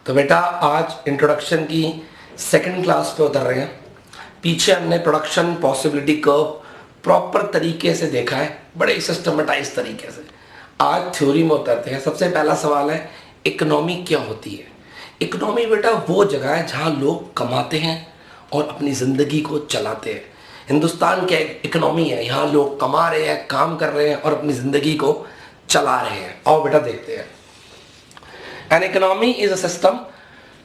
तो बेटा आज इंट्रोडक्शन की सेकंड क्लास पे उतर रहे हैं। पीछे हमने प्रोडक्शन पॉसिबिलिटी कर्व प्रॉपर तरीके से देखा है, बड़े सिस्टमेटाइज तरीके से। आज थ्योरी में उतरते हैं। सबसे पहला सवाल है, इकोनॉमी क्या होती है? इकोनॉमी बेटा वो जगह है जहाँ लोग कमाते हैं और अपनी ज़िंदगी को चलाते हैं। हिंदुस्तान क्या इकोनॉमी है? यहाँ लोग कमा रहे हैं, काम कर रहे हैं और अपनी ज़िंदगी को चला रहे हैं। आओ बेटा देखते हैं। An economy is a system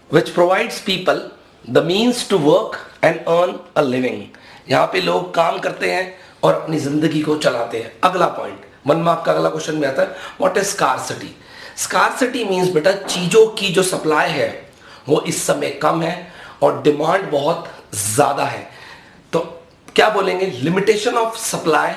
which provides people the means to work and earn a living. यहाँ पे लोग काम करते हैं और अपनी जिंदगी को चलाते हैं। अगला पॉइंट 1 मार्क का अगला क्वेश्चन में आता है, what is scarcity? Scarcity means बेटा चीजों की जो सप्लाई है वो इस समय कम है और डिमांड बहुत ज्यादा है। तो क्या बोलेंगे? Limitation of supply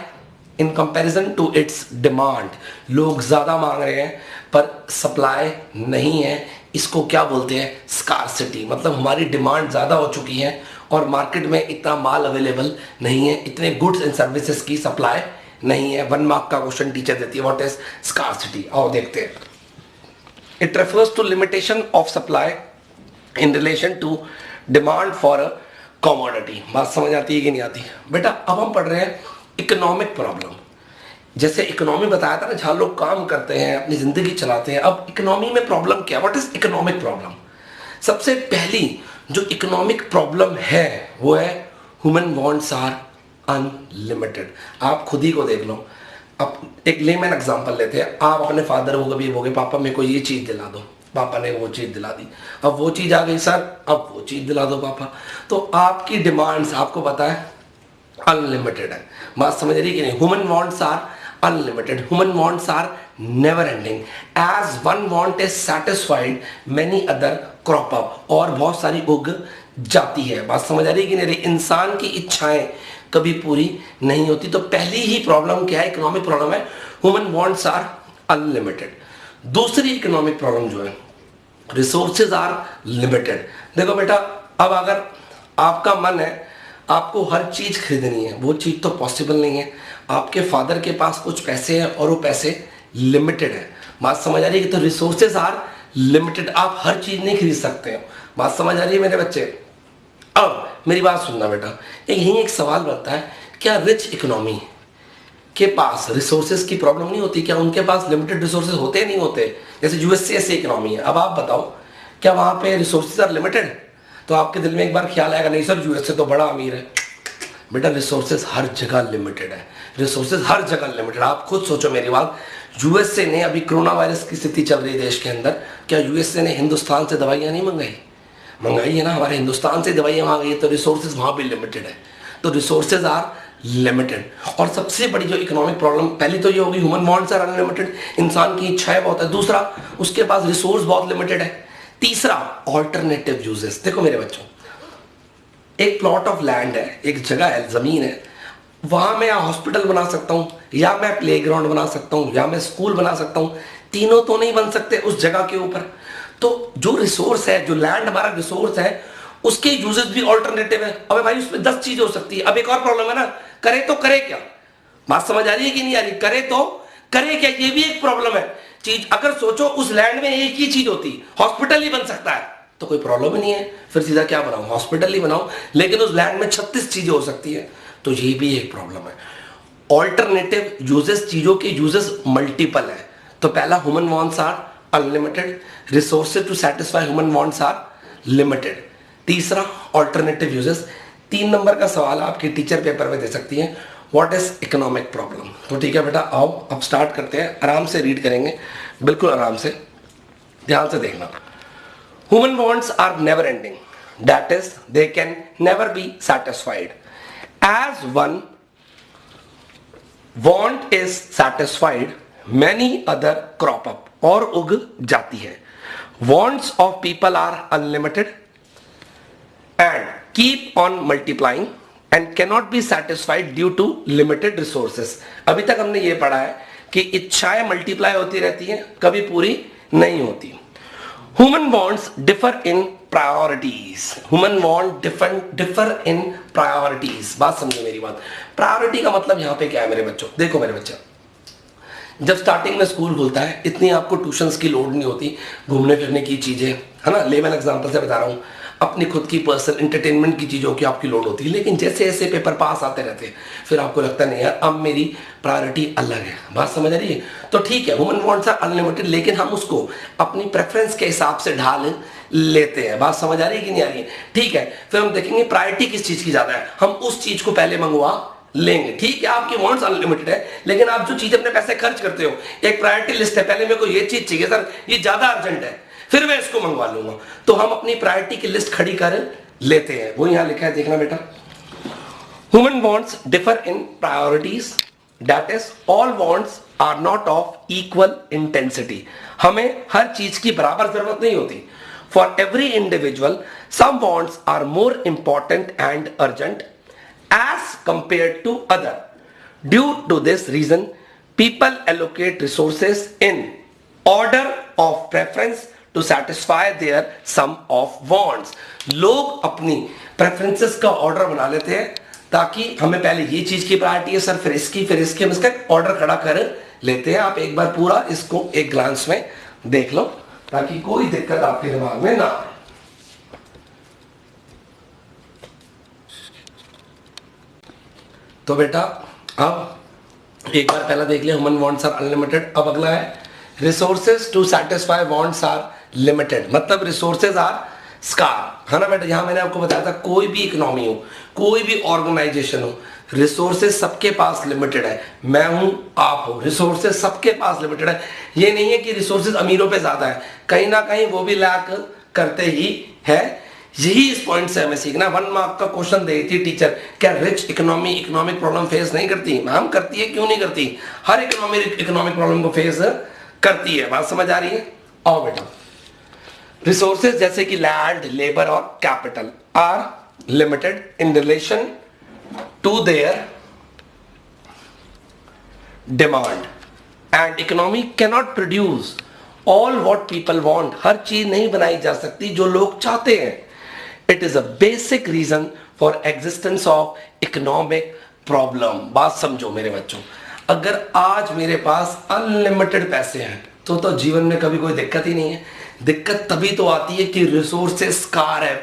in comparison to its demand. लोग ज्यादा मांग रहे हैं पर सप्लाई नहीं है, इसको क्या बोलते हैं? स्कार्सिटी। मतलब हमारी डिमांड ज्यादा हो चुकी है और मार्केट में इतना माल अवेलेबल नहीं है, इतने गुड्स एंड सर्विसेज की सप्लाई नहीं है। 1 मार्क का क्वेश्चन टीचर देती है, व्हाट इज स्कार्सिटी? आओ देखते हैं। It refers to limitation of supply in relation to demand for a commodity. बात समझ आती है कि नहीं आती? बेटा अब हम पढ़ रहे हैं इकोनॉमिक प्रॉब्लम। जैसे इकोनॉमी बताया था ना, जहां लोग काम करते हैं, अपनी जिंदगी चलाते हैं। अब इकोनॉमी में प्रॉब्लम क्या? What is economic problem? सबसे पहली जो इकोनॉमिक प्रॉब्लम है वो है ह्यूमन वांट्स आर अनलिमिटेड। आप खुद ही को देख लो। अब एक लेमैन एग्जांपल लेते हैं। आप अपने फादर को कभी बोलोगे पापा मेरे को ये चीज दिला दो, पापा ने वो चीज दिला दी। अब वो चीज आ गई सर, अब वो चीज दिला दो पापा। तो आपकी डिमांड्स आपको पता है अनलिमिटेड है। बात समझ रही कि नहीं? Human wants are unlimited, human wants are never ending. As one want is satisfied many other crop up. और बहुत सारी उग जाती है। बात समझ आ रही कि नहीं? इंसान की इच्छाएं कभी पूरी नहीं होती। तो पहली ही प्रॉब्लम क्या है? इकोनॉमिक प्रॉब्लम है ह्यूमन वांट्स आर अनलिमिटेड। दूसरी इकोनॉमिक प्रॉब्लम जो है रिसोर्सेज आर लिमिटेड। देखो बेटा, अब अगर आपका मन है आपको हर चीज खरीदनी है, वो चीज तो पॉसिबल नहीं है। आपके फादर के पास कुछ पैसे हैं और वो पैसे लिमिटेड है। बात समझ आ रही है? तो रिसोर्सेज आर लिमिटेड, आप हर चीज नहीं खरीद सकते हो। बात समझ आ रही है मेरे बच्चे? अब मेरी बात सुनना बेटा, यही एक सवाल बनता है, क्या रिच इकोनॉमी के पास रिसोर्सेज की प्रॉब्लम नहीं होती? क्या उनके पास लिमिटेड रिसोर्सेज होते नहीं होते? जैसे यूएसए ऐसी इकोनॉमी है। अब आप बताओ क्या वहां पे रिसोर्सेज आर लिमिटेड? तो आपके दिल में एक बार ख्याल आएगा, नहीं सर यूएसए तो बड़ा अमीर है। बेटा रिसोर्सेज हर जगह लिमिटेड है, रिसोर्सेज हर जगह लिमिटेड। आप खुद सोचो मेरी बात, यूएसए ने अभी कोरोना वायरस की स्थिति चल रही है देश के अंदर, क्या यूएसए ने हिंदुस्तान से दवाइयां नहीं मंगाई? मंगाई है ना, हमारे हिंदुस्तान से दवाइयां मांगी है। तो रिसोर्सेज वहां भी लिमिटेड है। तो रिसोर्सेज आर लिमिटेड। और सबसे बड़ी जो इकोनॉमिक प्रॉब्लम, पहली तो ये होगी ह्यूमन वांट्स आर अनलिमिटेड, इंसान की इच्छाएं बहुत है। दूसरा, उसके पास रिसोर्स बहुत लिमिटेड है। तीसरा, ऑल्टरनेटिव यूजेस। देखो मेरे बच्चों, एक प्लॉट ऑफ लैंड है, एक जगह है, जमीन है, वहां मैं हॉस्पिटल बना सकता हूं, या मैं प्लेग्राउंड बना सकता हूं, या मैं स्कूल बना सकता हूं। तीनों तो नहीं बन सकते उस जगह के ऊपर। तो जो रिसोर्स है, जो लैंड हमारा रिसोर्स है, उसके यूजेस भी ऑल्टरनेटिव है। अबे भाई उसमें 10 चीजें हो सकती है। अब एक और प्रॉब्लम है ना, करे तो करे क्या? बात समझ आ रही है कि नहीं आ रही? करे तो करे क्या, ये भी एक प्रॉब्लम है। चीज अगर सोचो उस लैंड में एक ही चीज होती, हॉस्पिटल ही बन सकता है, तो कोई प्रॉब्लम ही नहीं है। फिर सीधा क्या बनाओ? हॉस्पिटल ही बनाओ। लेकिन उस लैंड में 36 चीजें हो सकती है, तो ये भी एक प्रॉब्लम है। ऑल्टरनेटिव यूजेस, चीजों के यूजेस मल्टीपल है। तो पहला, human wants are unlimited, resources to satisfy human wants are limited. तीसरा, ऑल्टरनेटिव यूजेस। 3 नंबर का सवाल आपकी टीचर पेपर में दे सकती है, व्हाट इज इकोनॉमिक प्रॉब्लम? तो ठीक है बेटा, आओ अब स्टार्ट करते हैं। आराम से रीड करेंगे, बिल्कुल आराम से, ध्यान से देखना। Human wants are never ending. That is, they can never be satisfied. As one want is satisfied, many other crop up. और उग जाती है। Wants of people are unlimited and keep on multiplying and cannot be satisfied due to limited resources. अभी तक हमने ये पढ़ा है कि इच्छाएं मल्टीप्लाई होती रहती हैं, कभी पूरी नहीं होती। Human wants differ in priorities. Human want differ in priorities. बात समझो मेरी बात। प्रायोरिटी का मतलब यहाँ पे क्या है मेरे बच्चों? देखो मेरे बच्चे, जब स्टार्टिंग में स्कूल खुलता है इतनी आपको ट्यूशंस की लोड नहीं होती, घूमने फिरने की चीजें है ना, लेवल एग्जांपल से बता रहा हूँ, अपनी खुद की पर्सनल इंटरटेनमेंट की चीज़ों की आपकी लोड होती है, लेकिन जैसे जैसे पेपर पास आते रहते हैं फिर आपको लगता नहीं यार अब मेरी प्रायोरिटी अलग है। बात समझ आ रही है? तो ठीक है, वुमेन वांट्स आर अनलिमिटेड, लेकिन हम उसको अपनी प्रेफरेंस के हिसाब से ढाल लेते हैं। बात समझ आ रही है कि नहीं आ रही है? ठीक है, फिर हम देखेंगे प्रायोरिटी किस चीज़ की ज़्यादा है, हम उस चीज़ को पहले मंगवा लेंगे। ठीक है, आपकी वांट्स अनलिमिटेड है, लेकिन आप जो चीज़ अपने पैसे खर्च करते हो, एक प्रायोरिटी लिस्ट है, पहले मेरे को ये चीज़ चाहिए सर, ये ज़्यादा अर्जेंट है, फिर मैं इसको मंगवा लूंगा। तो हम अपनी प्रायोरिटी की लिस्ट खड़ी कर लेते हैं। वो यहां लिखा है, देखना बेटा, human wants differ in priorities, that is all wants are not of equal intensity. हमें हर चीज की बराबर जरूरत नहीं होती। For every individual some wants are more important and urgent as compared to other. Due to this reason people allocate resources in order of preference to satisfy their sum of wants। लोग अपनी preferences का order बना लेते हैं ताकि हमें पहले ये चीज की प्रायोरिटी है सर, फिर इसकी हम इसका ऑर्डर खड़ा कर लेते हैं। आप एक बार पूरा इसको एक ग्लांस में देख लो ताकि कोई दिक्कत आपके दिमाग में ना आए। तो बेटा अब एक बार पहला देख लिया, ह्यूमन वांट्स आर अनलिमिटेड। अब अगला है resources to satisfy wants are limited, मतलब रिसोर्सेज आर स्कार, है ना बेटा। यहां मैंने आपको बताया था कोई भी इकोनॉमी हो, कोई भी ऑर्गेनाइजेशन हो, रिसोर्सेज सबके पास लिमिटेड है। मैं हूं, आप हो, रिसोर्सेज सबके पास लिमिटेड है। ये नहीं है कि रिसोर्सेज अमीरों पे ज्यादा है, कहीं ना कहीं वो भी लैक करते ही है। यही इस पॉइंट से हमें सीखना। 1 मार्क का क्वेश्चन दे थी टीचर, क्या रिच इकोनॉमिक प्रॉब्लम फेस नहीं करती? मैम करती है, क्यों नहीं करती? हर इकोनॉमिक प्रॉब्लम को फेस करती है। बात समझ आ रही है? आओ बेटा, रिसोर्सेज जैसे कि लैंड, लेबर और capital are limited in relation to their demand and economy cannot produce all what people want. हर चीज नहीं बनाई जा सकती जो लोग चाहते हैं। It is a basic reason for existence of economic problem. बात समझो मेरे बच्चों, अगर आज मेरे पास अनलिमिटेड पैसे हैं तो जीवन में कभी कोई दिक्कत ही नहीं है। दिक्कत तभी तो आती है कि रिसोर्सेस स्कार है,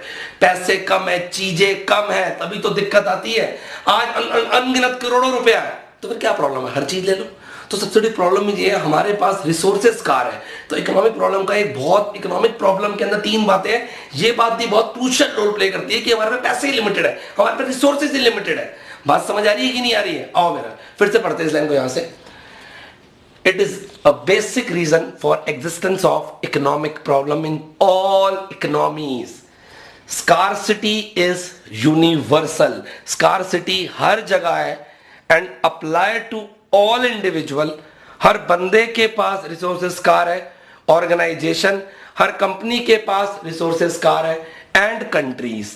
पैसे कम है, चीजें कम है, तभी तो दिक्कत आती है। आज अनगिनत करोड़ों रुपया है तो फिर क्या प्रॉब्लम है? हर चीज ले लो। तो सबसे बड़ी प्रॉब्लम ये है हमारे पास रिसोर्सेस कार है। तो इकोनॉमिक प्रॉब्लम का एक बहुत, इकोनॉमिक प्रॉब्लम के अंदर 3 बातें हैं। ये बात भी बहुत क्रूशियल रोल प्ले करती है कि हमारे पास पैसे ही लिमिटेड है, हमारे पास रिसोर्सेज ही लिमिटेड है। बात समझ आ रही है कि नहीं आ रही है? आओ मेरा फिर से पढ़ते हैं इस लाइन को यहां से। It is a basic reason for existence of economic problem in all economies. Scarcity is universal. Scarcity हर जगह है and apply to all individual. हर बंदे के पास रिसोर्सेस कार है, ऑर्गेनाइजेशन, हर कंपनी के पास रिसोर्सेस कार है, and countries.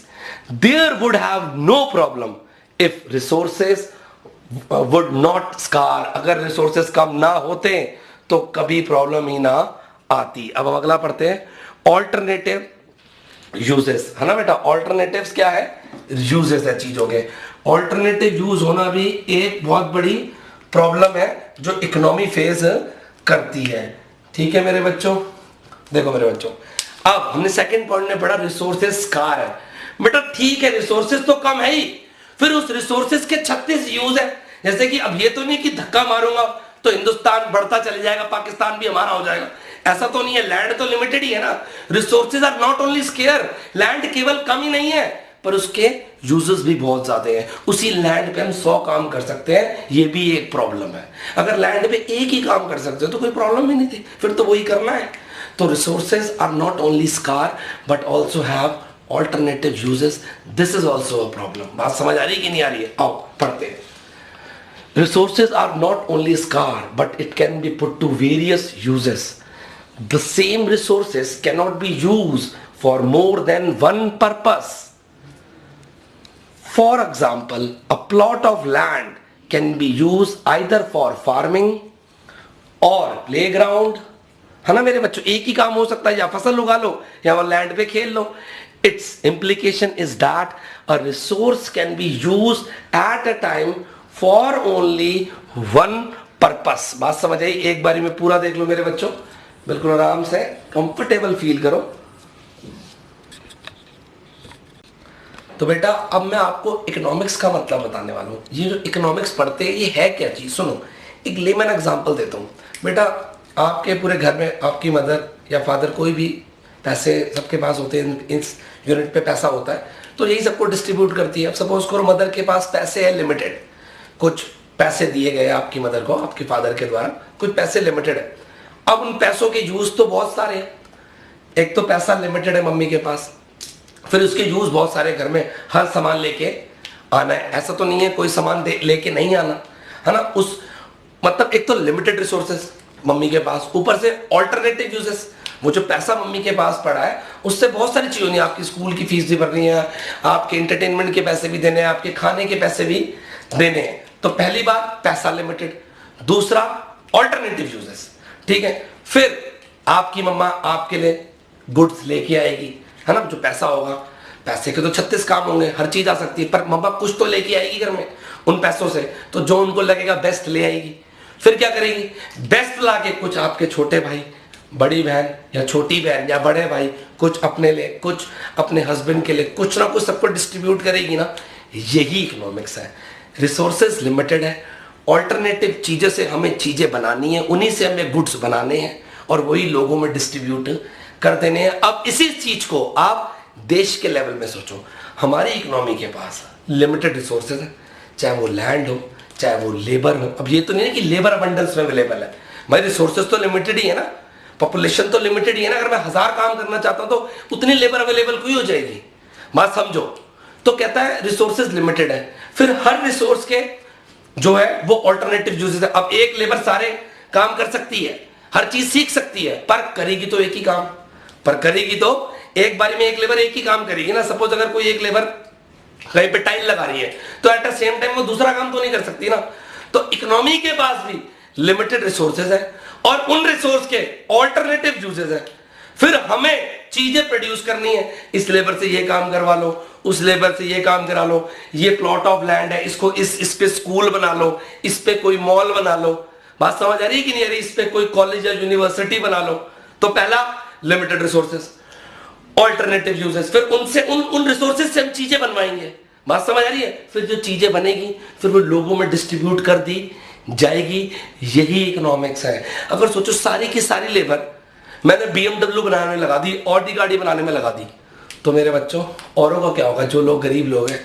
There would have no problem if resources would not scarce. अगर रिसोर्सेस कम ना होते तो कभी प्रॉब्लम ही ना आती। अब हम अगला पढ़ते हैं, ऑल्टरनेटिव यूजेस, है ना बेटा। ऑल्टरनेटिव्स क्या है? यूजेस है चीजों के। ऑल्टरनेटिव यूज होना भी एक बहुत बड़ी प्रॉब्लम है जो इकोनॉमी फेस करती है। ठीक है मेरे बच्चों, देखो मेरे बच्चों, अब हमने सेकंड पॉइंट में पढ़ा रिसोर्सेस स्कार है। बेटा ठीक है, रिसोर्सेस तो कम है ही, फिर उस रिसोर्सेस के 36 यूज है। जैसे कि अब ये तो नहीं कि धक्का मारूंगा तो हिंदुस्तान बढ़ता चले जाएगा, पाकिस्तान भी हमारा हो जाएगा, ऐसा तो नहीं है। लैंड तो लिमिटेड ही है ना। Resources are not only scarce, land केवल कम ही नहीं है पर उसके यूजेस भी बहुत ज्यादा हैं। उसी लैंड पे हम 100 काम कर सकते हैं, ये भी एक प्रॉब्लम है। अगर लैंड पे एक ही काम कर सकते हो तो कोई प्रॉब्लम ही नहीं थी, फिर तो वही करना है। तो resources are not only scarce but also have alternative uses. This is also a problem. बात समझ आ रही है कि नहीं आ रही है? आओ पढ़ते हैं। Resources are not only scar, but it can be put to various uses. The same resources cannot be used for more than one purpose. For example, a plot of land can be used either for farming or playground. है ना मेरे बच्चों, एक ही काम हो सकता है, या फसल उगा लो या वो लैंड पे खेल लो। Its implication is that a resource can be used at a time for only one purpose. बात समझ आई? एक बारी में पूरा देख लो मेरे बच्चों, बिल्कुल आराम से कंफर्टेबल फील करो। तो बेटा अब मैं आपको इकोनॉमिक्स का मतलब बताने वाला हूँ। ये जो इकोनॉमिक्स पढ़ते हैं ये है क्या चीज़, सुनो एक लेमन एग्जांपल देता हूँ। बेटा आपके पूरे घर में आपकी मदर या फादर कोई भी पैसे सबके पास होते हैं, इस यूनिट पे पैसा होता है तो यही सबको डिस्ट्रीब्यूट करती है। अब सपोज करो मदर के पास पैसे है लिमिटेड, कुछ पैसे दिए गए आपकी मदर को आपके फादर के द्वारा, कुछ पैसे लिमिटेड है। अब उन पैसों के यूज तो बहुत सारे हैं। एक तो पैसा लिमिटेड है मम्मी के पास, फिर उसके यूज बहुत सारे, घर में हर सामान लेके आना है, ऐसा तो नहीं है कोई सामान लेके नहीं आना है ना। उस मतलब एक तो लिमिटेड रिसोर्सेज मम्मी के पास, ऊपर से ऑल्टरनेटिव यूजेस, वो जो पैसा मम्मी के पास पड़ा है उससे बहुत सारी चीजें होनी है। आपकी स्कूल की फीस भी भरनी है, आपके एंटरटेनमेंट के पैसे भी देने हैं, आपके खाने के पैसे भी देने हैं। तो पहली बात पैसा लिमिटेड, दूसरा ऑल्टरनेटिव यूजेस, ठीक है। फिर आपकी मम्मा आपके लिए गुड्स लेके आएगी, है ना। जो पैसा होगा, पैसे के तो 36 काम होंगे, हर चीज आ सकती है, पर मम्मा कुछ तो लेके आएगी घर में उन पैसों से, तो जो उनको लगेगा बेस्ट ले आएगी। फिर क्या करेगी, बेस्ट लाके कुछ आपके छोटे भाई, बड़ी बहन या छोटी बहन या बड़े भाई, कुछ अपने लिए, कुछ अपने हस्बैंड के लिए, कुछ ना कुछ सबको डिस्ट्रीब्यूट करेगी ना। यही इकोनॉमिक्स है। रिसोर्सेज लिमिटेड है, ऑल्टरनेटिव चीजें से हमें चीजें बनानी है, उन्हीं से हमें गुड्स बनाने हैं और वही लोगों में डिस्ट्रीब्यूट कर देने हैं। अब इसी चीज को आप देश के लेवल में सोचो। हमारी इकोनॉमी के पास लिमिटेड रिसोर्सेज है, चाहे वो लैंड हो, चाहे वो लेबर हो। अब ये तो नहीं है कि लेबर अबंडेंस में अवेलेबल है, भाई रिसोर्सेज तो लिमिटेड ही है ना, पॉपुलेशन तो लिमिटेड ही है ना। अगर मैं 1000 काम करना चाहता हूं तो उतनी लेबर अवेलेबल क्यों हो जाएगी, बात समझो। तो कहता है रिसोर्सेज लिमिटेड है, फिर हर रिसोर्स के जो है वो ऑल्टरनेटिव यूजेस है। अब एक लेबर सारे काम कर सकती है, हर चीज सीख सकती है, पर करेगी तो एक ही काम, पर करेगी तो एक बारी में एक लेबर एक ही काम करेगी ना। सपोज अगर कोई एक लेबर कहीं पे टाइल लगा रही है तो एट द सेम टाइम वो दूसरा काम तो नहीं कर सकती ना। तो इकोनॉमी के पास भी लिमिटेड रिसोर्सेज है और उन रिसोर्स के ऑल्टरनेटिव यूजेस है। फिर हमें चीजें प्रोड्यूस करनी है, इस लेबर से ये काम करवा लो, उस लेबर से ये काम करा लो, ये प्लॉट ऑफ लैंड है, इसको इस पे स्कूल बना लो, इस पे कोई मॉल बना लो। बात समझ आ रही है कि नहीं आ रही, इस पे कोई कॉलेज या यूनिवर्सिटी बना लो। तो पहला लिमिटेड रिसोर्सेज, ऑल्टरनेटिव यूजेस, फिर उनसे उन रिसोर्सेज से हम चीजें बनवाएंगे। बात समझ आ रही है। फिर जो चीजें बनेगी फिर वो लोगों में डिस्ट्रीब्यूट कर दी जाएगी। यही इकोनॉमिक्स है। अगर सोचो सारी की सारी लेबर मैंने BMW बनाने में लगा दी, ऑडी गाड़ी बनाने में लगा दी, तो मेरे बच्चों औरों का क्या होगा। जो लोग गरीब लोग हैं,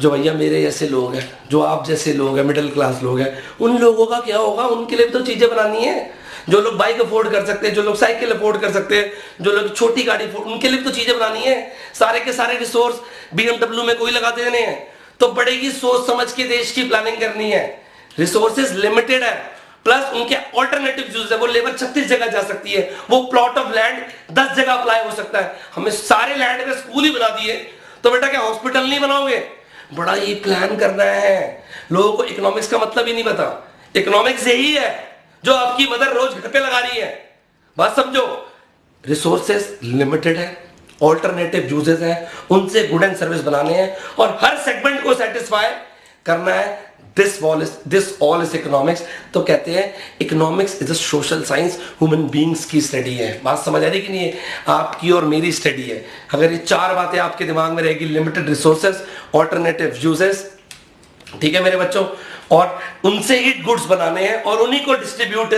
जो भैया मेरे जैसे लोग हैं, जो आप जैसे लोग हैं, मिडिल क्लास लोग हैं, उन लोगों का क्या होगा। उनके लिए भी तो चीजें बनानी है। जो लोग बाइक अफोर्ड कर सकते हैं, जो लोग साइकिल अफोर्ड कर सकते हैं, जो लोग छोटी गाड़ी, उनके लिए तो चीजें बनानी है। सारे के सारे रिसोर्स BMW में कोई लगा देने हैं, तो बड़ेगी सोच समझ के देश की प्लानिंग करनी है। रिसोर्सेज लिमिटेड है, प्लस उनके ऑल्टरनेटिव यूज है। वो लेबर 36 जगह जा सकती है, वो प्लॉट ऑफ लैंड 10 जगह अप्लाई हो सकता है। हमें सारे लैंड पे स्कूल ही बना दिए तो बेटा क्या हॉस्पिटल नहीं बनाओगे। बड़ा ये प्लान करना है। लोगों को इकोनॉमिक्स का मतलब ही नहीं पता। इकोनॉमिक्स यही है जो आपकी मदर रोज घर पे लगा रही है। बात समझो। रिसोर्सेज लिमिटेड है, ऑल्टरनेटिव यूजेस है, उनसे गुड एंड सर्विस बनाने हैं और हर सेगमेंट को सेटिस्फाई करना है। This all is economics. तो कहते हैं economics is a social science, human beings की स्टडी है। बात समझ आ रही कि नहीं है, आपकी और मेरी स्टडी है। अगर ये चार बातें आपके दिमाग में रहेगी, लिमिटेड रिसोर्सेज, ऑल्टरनेटिव यूजेस, ठीक है मेरे बच्चों, और उनसे ही गुड्स बनाने हैं और उन्हीं को डिस्ट्रीब्यूट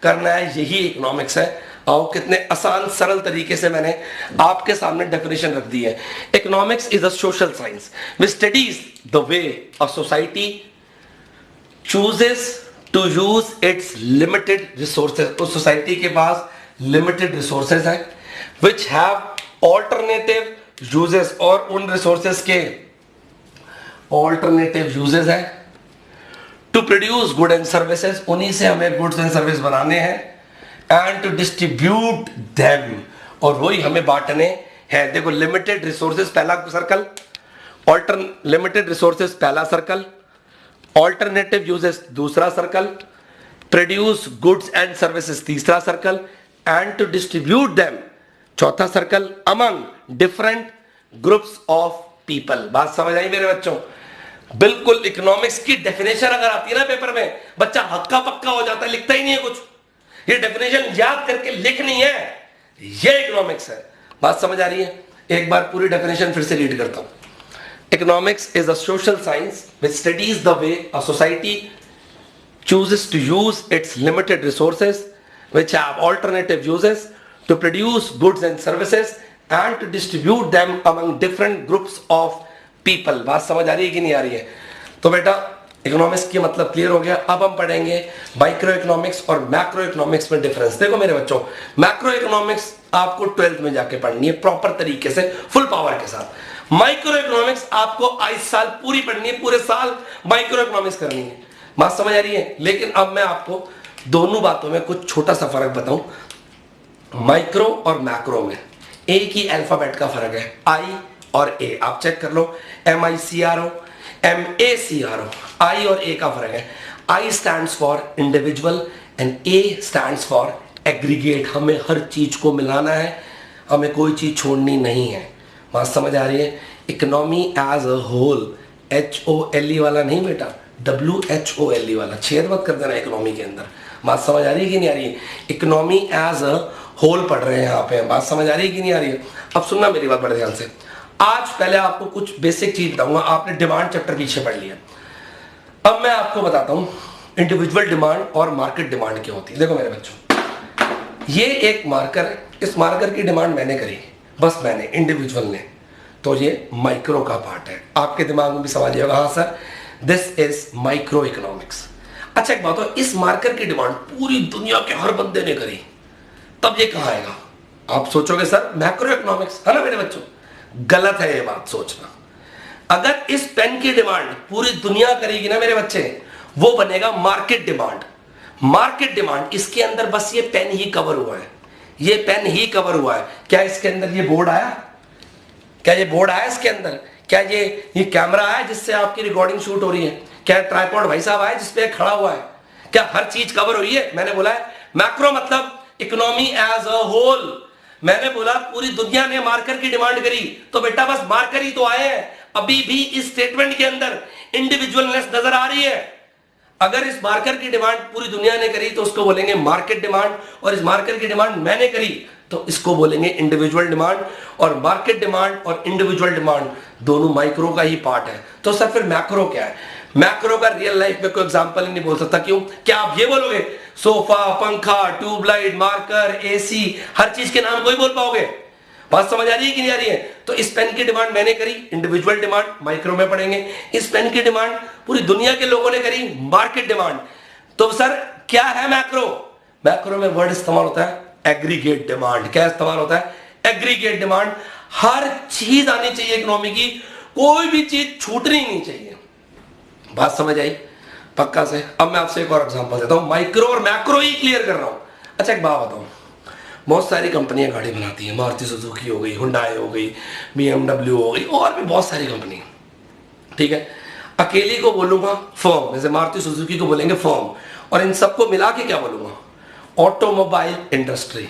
करना है, यही इकोनॉमिक्स है। आओ कितने आसान सरल तरीके से मैंने आपके सामने डेफिनेशन रख दी है। Economics is a social science which studies the way a society chooses to use its limited resources। उस सोसाइटी के पास लिमिटेड रिसोर्सेज हैं which have alternative uses, और उन रिसोर्सेज के ऑल्टरनेटिव यूजेस हैं to produce good and services. उन्हीं से हमें गुड्स एंड सर्विस बनाने हैं एंड टू डिस्ट्रीब्यूट देम, और वही हमें बांटने हैं। देखो लिमिटेड रिसोर्सेज पहला सर्कल, लिमिटेड रिसोर्सेज पहला सर्कल, ऑल्टरनेटिव यूजेस दूसरा circle, produce goods and services तीसरा circle, and to distribute them चौथा circle among different groups of people. बात समझ आई मेरे बच्चों। बिल्कुल इकोनॉमिक्स की डेफिनेशन अगर आती है ना पेपर में, बच्चा हक्का पक्का हो जाता है, लिखता ही नहीं है कुछ। ये डेफिनेशन याद करके लिखनी है, ये इकोनॉमिक्स है। बात समझ आ रही है। एक बार पूरी डेफिनेशन फिर से रीड करता हूं। Economics is a social science which studies the way a society chooses to use its limited resources, which have alternative uses, to produce goods and services and to distribute them among different groups of people. बात समझ आ रही है कि नहीं आ रही है? तो बेटा इकोनॉमिक्स की मतलब क्लियर हो गया। अब हम पढ़ेंगे माइक्रो इकोनॉमिक्स और मैक्रो इकोनॉमिक्स में डिफरेंस। देखो मेरे बच्चों, मैक्रो इकोनॉमिक्स आपको 12th में जाके पढ़नी है प्रॉपर तरीके से, फुल पावर के साथ। माइक्रो इकोनॉमिक्स आपको इस साल पूरी पढ़नी है, पूरे साल माइक्रो इकोनॉमिक्स करनी है। बात समझ आ रही है? लेकिन अब मैं आपको दोनों बातों में कुछ छोटा सा फर्क बताऊं। माइक्रो और मैक्रो में एक ही अल्फाबेट का फर्क है, आई और ए। आप चेक कर लो, MICRO, MACRO, आई और ए का फर्क है। आई stands for individual and A stands for aggregate. हमें हर चीज को मिलाना है, हमें कोई चीज छोड़नी नहीं है। बात समझ आ रही है? Economy as a whole, HOLE वाला नहीं बेटा, WHOLE वाला। छेद मत कर देना इकोनॉमी के अंदर। बात समझ आ रही है कि नहीं आ रही है? इकोनॉमी एज अ होल पढ़ रहे हैं यहाँ पे। बात समझ आ रही है कि नहीं आ रही है? अब सुनना मेरी बात बड़े ध्यान से। आज पहले आपको कुछ बेसिक चीज बताऊंगा। आपने डिमांड चैप्टर पीछे पढ़ लिया, अब मैं आपको बताता हूं इंडिविजुअल डिमांड और मार्केट डिमांड क्या होती है। देखो मेरे बच्चों, ये एक मार्कर है, इस मार्कर की डिमांड मैंने करी, बस मैंने, इंडिविजुअल ने, तो ये माइक्रो का पार्ट है। आपके दिमाग में भी सवाल ये होगा, हाँ sir this is micro economics. अच्छा एक बात हो, इस मार्कर की डिमांड पूरी दुनिया के हर बंदे ने करी, तब ये कहां आएगा? आप सोचोगे सर मैक्रो इकोनॉमिक्स, है ना मेरे बच्चों? गलत है ये बात सोचना। अगर इस पेन की डिमांड पूरी दुनिया करेगी ना मेरे बच्चे, वो बनेगा मार्केट डिमांड। मार्केट डिमांड, इसके अंदर बस ये पेन ही कवर हुआ है, ये पेन ही कवर हुआ है। क्या इसके अंदर ये बोर्ड आया? क्या ये बोर्ड आया इसके अंदर? क्या ये कैमरा आया जिससे आपकी रिकॉर्डिंग शूट हो रही है? क्या ट्राइपॉड भाई साहब आया जिसपे खड़ा हुआ है? क्या हर चीज कवर हुई है? मैंने बोला है मैक्रो मतलब इकोनॉमी एज अ होल। मैंने बोला पूरी दुनिया ने मार्कर की डिमांड करी, तो बेटा बस मार्कर ही तो आए हैं। अभी भी इस स्टेटमेंट के अंदर इंडिविजुअलनेस नजर आ रही है। अगर इस मार्कर की डिमांड पूरी दुनिया ने करी तो उसको बोलेंगे मार्केट डिमांड, और इस मार्कर की डिमांड मैंने करी तो इसको बोलेंगे इंडिविजुअल डिमांड। और मार्केट डिमांड और इंडिविजुअल डिमांड दोनों माइक्रो का ही पार्ट है। तो सर फिर मैक्रो क्या है? मैक्रो का रियल लाइफ में कोई एग्जांपल ही नहीं बोल सकता। क्यों? क्या आप ये बोलोगे सोफा, पंखा, ट्यूबलाइट, मार्कर, AC, हर चीज के नाम कोई बोल पाओगे? बात समझ आ रही है कि नहीं आ रही है? तो इस पेन की डिमांड मैंने करी, इंडिविजुअल डिमांड, माइक्रो में पढ़ेंगे। इस पेन की डिमांड पूरी दुनिया के लोगों ने करी, मार्केट डिमांड। तो सर क्या है मैक्रो? मैक्रो में वर्ड इस्तेमाल होता है एग्रीगेट डिमांड। क्या इस्तेमाल होता है? Aggregate demand. हर चीज आनी चाहिए इकोनॉमी की, कोई भी चीज छूटनी नहीं चाहिए। बात समझ आई? पक्का से। अब मैं आपसे एक और एग्जांपल देता हूं, माइक्रो और मैक्रो ही क्लियर कर रहा हूं। अच्छा एक बात बताऊं, बहुत सारी कंपनियां गाड़ी बनाती हैं, मारुति सुजुकी हो गई, हुंडई हो गई, BMW हो गई, और भी बहुत सारी कंपनी, ठीक है। अकेली को बोलूंगा फर्म, जैसे मारुति सुजुकी को बोलेंगे फर्म, और इन सबको मिला के क्या बोलूंगा? Automobile industry.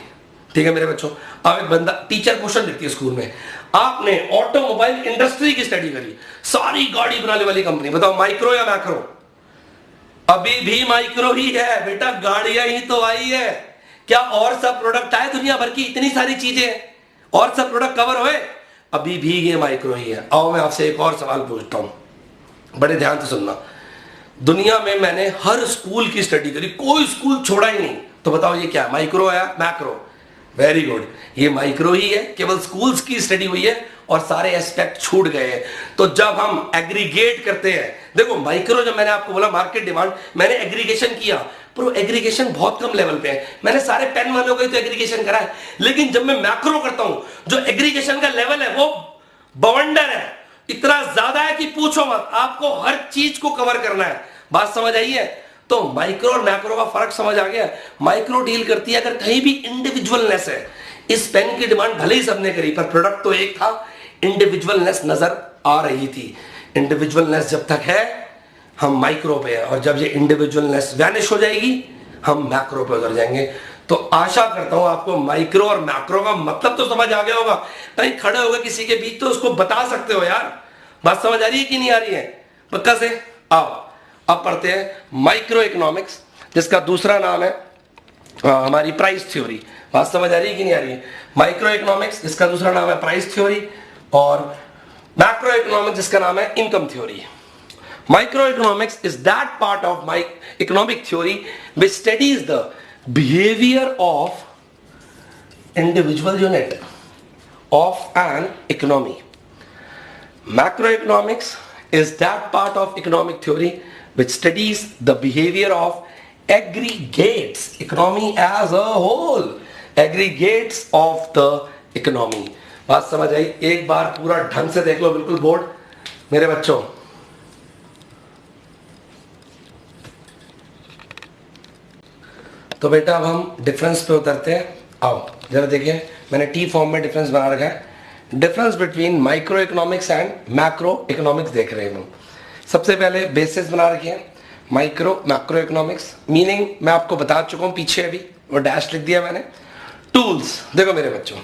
ठीक है मेरे बच्चों। अब एक बंदा, टीचर क्वेश्चन लिखती है स्कूल में, आपने ऑटोमोबाइल इंडस्ट्री की स्टडी करी, सारी गाड़ी बनाने वाली कंपनी, बताओ माइक्रो या मैक्रो? अभी भी माइक्रो ही है बेटा, गाड़ियां ही तो आई है। क्या और सब प्रोडक्ट आए दुनिया भर की, इतनी सारी चीजें, और सब प्रोडक्ट कवर हुए? अभी भी ये माइक्रो ही है। आओ मैं आपसे एक और सवाल पूछता हूं, बड़े ध्यान से सुनना। दुनिया में मैंने हर स्कूल की स्टडी करी, कोई स्कूल छोड़ा ही नहीं, तो बताओ ये क्या, माइक्रो है मैक्रो? वेरी गुड, ये माइक्रो ही है। केवल स्कूल्स की स्टडी हुई है और सारे एस्पेक्ट छूट गए हैं। तो जब हम एग्रीगेट करते हैं, देखो माइक्रो, जब मैंने आपको बोला मार्केट डिमांड, मैंने एग्रीगेशन किया, पर एग्रीगेशन बहुत कम लेवल पे है। मैंने सारे पेन वालों का तो एग्रीगेशन करा है, लेकिन जब मैं मैक्रो करता हूं, जो एग्रीगेशन का लेवल है वो बवंडर है, इतना ज्यादा है कि पूछो मत। आपको हर चीज को कवर करना है। बात समझ आई है? तो माइक्रो और मैक्रो का फर्क समझ आ गया। माइक्रो डील करती है अगर कहीं भी इंडिविजुअलनेस है। इस पेन की डिमांड भले ही सबने करी, पर प्रोडक्ट तो एक था, इंडिविजुअलनेस नजर आ रही थी। इंडिविजुअलनेस जब तक है हम माइक्रो पे है, और जब ये इंडिविजुअलनेस वैनिश हो जाएगी हम मैक्रो पे उतर जाएंगे। तो आशा करता हूं आपको माइक्रो और मैक्रो का मतलब तो समझ आ गया होगा। कहीं खड़े होगा किसी के बीच तो उसको बता सकते हो यार। बात समझ आ रही है कि नहीं आ रही है? पक्का से। आओ अब पढ़ते हैं माइक्रो इकोनॉमिक्स, जिसका दूसरा नाम है हमारी प्राइस थ्योरी। बात समझ आ रही है कि नहीं आ रही है? माइक्रो इकोनॉमिक्स, इसका दूसरा नाम है प्राइस थ्योरी, और मैक्रो इकोनॉमिक्स जिसका नाम है income theory. Micro economics is that part of my economic theory which studies the behaviour of individual unit of an economy. Macroeconomics is that part of economic theory which studies the behavior of aggregates, economy as a whole, aggregates of the economy। बात समझ आई? एक बार पूरा ढंग से देख लो बिल्कुल board मेरे बच्चों। तो बेटा अब हम डिफरेंस पे उतरते हैं। आओ जरा देखिए, मैंने टी फॉर्म में डिफरेंस बना रखा है। Difference between micro economics and macro economics देख रहे हैं हम। सबसे पहले बेसिस बना रखे हैं मैक्रो इकोनॉमिक्स, मीनिंग मैं आपको बता चुका हूं पीछे, अभी वो डैश लिख दिया मैंने। टूल्स देखो मेरे बच्चों,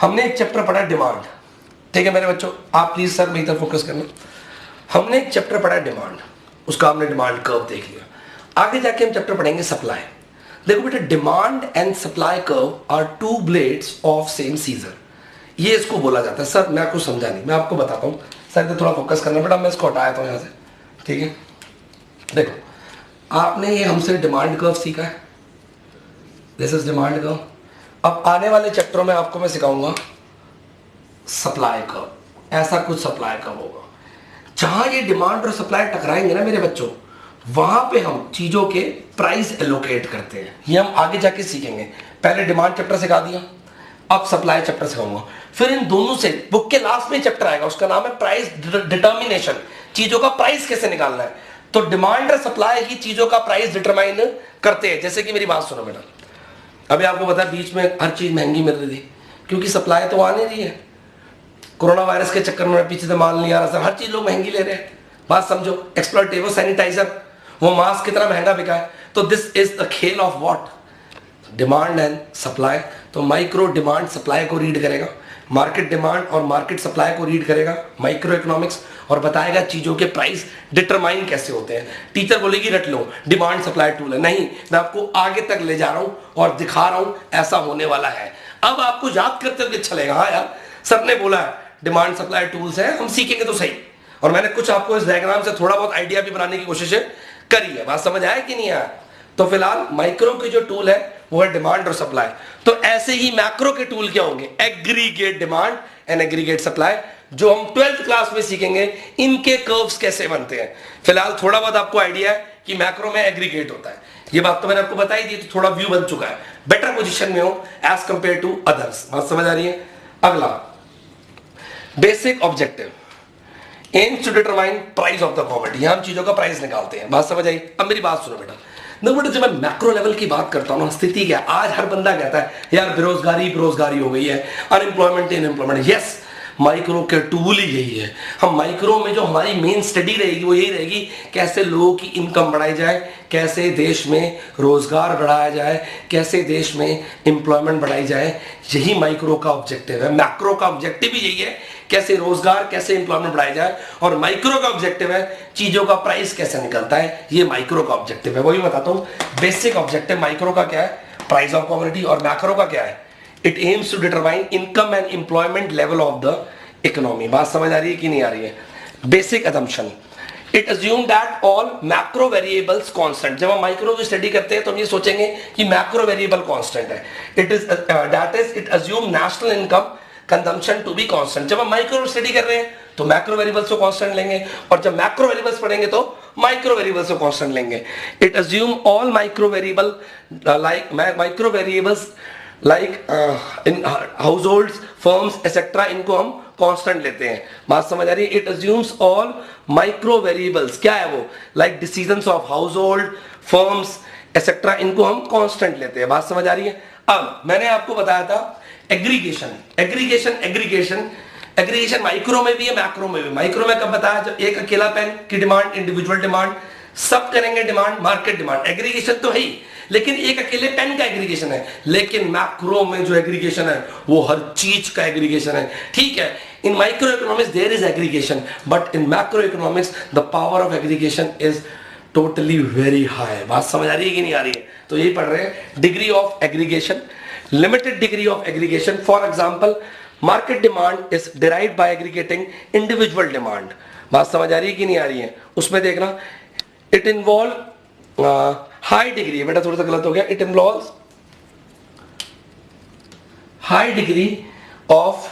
हमने एक चैप्टर पढ़ा डिमांड, ठीक है मेरे बच्चों, आप प्लीज सर मेरी तरफ फोकस करना। हमने एक चैप्टर पढ़ा डिमांड, उसका हमने डिमांड कर्व देख लिया। आगे जाके हम चैप्टर पढ़ेंगे सप्लाई। देखो बेटा, demand and supply curve are two blades of same scissor, ये इसको बोला जाता है। सर मैं कुछ समझा नहीं, मैं आपको बताता हूँ सर, तो थोड़ा फोकस करना बेटा। मैं इसको हटाया था यहाँ से, ठीक है। देखो आपने ये हमसे डिमांड कर्व सीखा है, दिस इज डिमांड कर्व। अब आने वाले चैप्टरों में आपको मैं सिखाऊंगा सप्लाई कर्व। ऐसा कुछ सप्लाई कर्व होगा, जहां ये डिमांड और सप्लाई टकराएंगे ना मेरे बच्चों, वहां पे हम चीजों के प्राइस एलोकेट करते हैं। ये हम आगे जाके सीखेंगे। पहले डिमांड चैप्टर सिखा दिया, अब सप्लाई चैप्टर सिखाऊंगा। फिर इन दोनों से बुक के लास्ट में चैप्टर आएगा, उसका नाम है प्राइस डिटर्मिनेशन, चीजों का प्राइस कैसे निकालना है। तो डिमांड और सप्लाई ही चीजों का प्राइस डिटरमाइन करते हैं। जैसे कि मेरी बात सुनो बेटा, अभी आपको पता है बीच में हर चीज महंगी मिल रही थी क्योंकि सप्लाई तो आ नहीं रही है। कोरोना वायरस के चक्कर में पीछे से माल नहीं आ रहा सर, हर चीज लोग महंगी ले रहे हैं। बात समझो, एक्सप्लॉइटेटिव सैनिटाइजर, वो मास्क कितना महंगा बिका है। तो दिस इज द खेल of what, demand and supply. तो माइक्रो डिमांड सप्लाई को रीड करेगा, मार्केट डिमांड और मार्केट सप्लाई को रीड करेगा माइक्रो इकोनॉमिक्स, और बताएगा चीजों के प्राइस डिटरमाइन कैसे होते हैं। टीचर बोलेगी रट लो डिमांड सप्लाई टूल है, नहीं, मैं आपको आगे तक ले जा रहा हूं और दिखा रहा हूं ऐसा होने वाला है। अब आपको याद करते हुए अच्छा लगेगा, हाँ यार सर ने बोला है डिमांड सप्लाई टूल्स है, हम सीखेंगे तो सही। और मैंने कुछ आपको इस डायग्राम से थोड़ा बहुत आइडिया भी बनाने की कोशिश करी है। बात समझ आया कि नहीं आया? तो फिलहाल माइक्रो के जो टूल है वो है डिमांड और सप्लाई। तो ऐसे ही मैक्रो के टूल क्या होंगे, aggregate demand and aggregate supply, जो हम 12th क्लास में सीखेंगे। इनके कर्व्स कैसे बनते हैं। फिलहाल थोड़ा बहुत आपको आइडिया है कि मैक्रो में एग्रीगेट होता है, ये बात तो मैंने आपको बताई दी, तो थोड़ा व्यू बन चुका है, बेटर पोजीशन में हो एज कंपेयर टू अदर्स। बात समझ आ रही है? अगला basic objective aims to determine price of the commodity, हम चीजों का प्राइस निकालते हैं। बात समझ आई? अब मेरी बात सुनो बेटा, बेटा जब मैं मैक्रो लेवल की बात करता हूं ना, स्थिति क्या, आज हर बंदा कहता है यार बेरोजगारी हो गई है, अनएम्प्लॉयमेंट इनएम्प्लॉयमेंट। यस, माइक्रो के टूल ही यही है। हम माइक्रो में जो हमारी मेन स्टडी रहेगी वो यही रहेगी, कैसे लोगों की इनकम बढ़ाई जाए, कैसे देश में रोजगार बढ़ाया जाए, कैसे देश में एम्प्लॉयमेंट बढ़ाई जाए। यही माइक्रो का ऑब्जेक्टिव है। मैक्रो का ऑब्जेक्टिव भी यही है, कैसे रोजगार, कैसे एम्प्लॉयमेंट बढ़ाया जाए। और माइक्रो का ऑब्जेक्टिव है चीजों का प्राइस कैसे निकलता है, ये माइक्रो का ऑब्जेक्टिव है। वही बताता हूं, बेसिक ऑब्जेक्टिव माइक्रो का क्या है, प्राइस ऑफ कमोडिटी, और मैक्रो का क्या है, it aims to determine income and employment level of the economy. बात समझ आ रही है कि नहीं आ रही है? Basic assumption, it assume that all macro variables constant. जब हम माइक्रो की स्टडी करते हैं तो हम ये सोचेंगे कि मैक्रो वेरिएबल कांस्टेंट है। It is that is it assume national income consumption to be constant. जब हम माइक्रो स्टडी कर रहे हैं तो मैक्रो वेरिएबल्स को कांस्टेंट लेंगे, और जब मैक्रो वेरिएबल्स पढ़ेंगे तो माइक्रो वेरिएबल्स को कांस्टेंट लेंगे। It assume all micro variable like in house hold firms etcetera, इनको हम कांस्टेंट लेते हैं। बात समझ आ रही है? It assumes all micro variables, क्या है वो, like decisions of house hold firms etcetera, इनको हम कांस्टेंट लेते हैं। बात समझ आ रही है? अब मैंने आपको बताया था एग्रीगेशन माइक्रो में भी है, मैक्रो में भी। माइक्रो में कब बताया, जब एक अकेला पेन की डिमांड, इंडिविजुअल डिमांड, सब करेंगे डिमांड, मार्केट डिमांड। एग्रीगेशन तो है ही, लेकिन एक अकेले पेन का एग्रीगेशन है। लेकिन मैक्रो में जो एग्रीगेशन है वो हर चीज का एग्रीगेशन है। ठीक है, in micro economics there is aggregation, but in macro economics the power of aggregation is totally very high. बात समझ आ रही है कि नहीं आ रही है? तो यही पढ़ रहे हैं, degree of aggregation, limited degree of aggregation. For example market demand is derived bye aggregating individual demand. बात समझ आ रही है कि नहीं आ रही है? उसमें देखना, इट इन्वॉल्व हाई डिग्री, बेटा थोड़ा सा गलत हो गया, it involve high degree of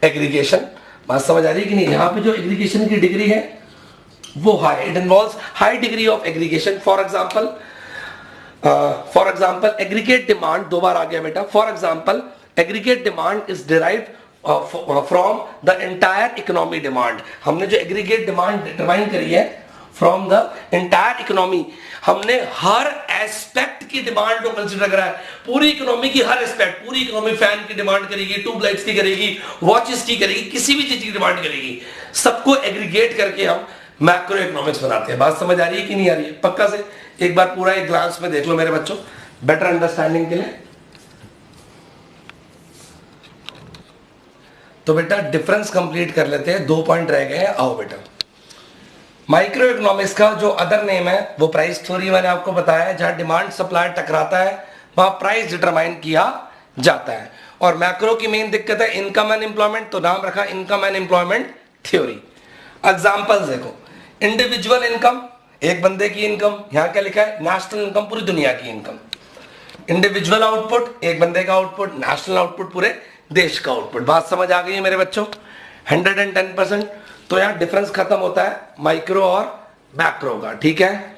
aggregation. बात समझ आ रही है कि नहीं? यहां पे जो एग्रीगेशन की डिग्री है वो high, it involve high degree of aggregation. For example aggregate demand, दो बार आ गया बेटा। For example aggregate demand is derived from the entire economy demand. हमने जो एग्रीगेट डिमांड डिटरमाइन करी है फ्रॉम द एंटायर इकोनॉमी, हमने हर एस्पेक्ट की डिमांड को कंसीडर करा है। पूरी इकोनॉमी की हर एस्पेक्ट, पूरी इकोनॉमी फैन की डिमांड करेगी, ट्यूबलाइट्स की करेगी, वॉचेस की करेगी, किसी भी चीज की डिमांड करेगी। सबको एग्रीगेट करके हम मैक्रो इकोनॉमिक्स बनाते हैं। बात समझ आ रही है कि नहीं आ रही है? पक्का से एक बार पूरा एक ग्लांस में देख लो मेरे बच्चों, बेटर अंडरस्टैंडिंग के लिए। तो बेटा डिफरेंस कंप्लीट कर लेते हैं, 2 पॉइंट रह गए हैं। आओ बेटा, माइक्रो इकोनॉमिक्स का जो अदर नेम है वो प्राइस थ्योरी, मैंने आपको बताया है। जहां डिमांड सप्लाई टकराता है वहां प्राइस डिटरमाइन किया जाता है। और मैक्रो की मेन दिक्कत है इनकम एंड एम्प्लॉयमेंट, तो नाम रखा income and employment theory. Examples देखो, इंडिविजुअल इनकम, एक बंदे की इनकम, यहां क्या लिखा है? नेशनल इनकम, पूरी दुनिया की इनकम। इंडिविजुअल आउटपुट, एक बंदे का आउटपुट। नेशनल आउटपुट, पूरे देश का आउटपुट। बात समझ आ गई है मेरे बच्चों? 110%। तो यहां डिफरेंस खत्म होता है माइक्रो और मैक्रो का, ठीक है।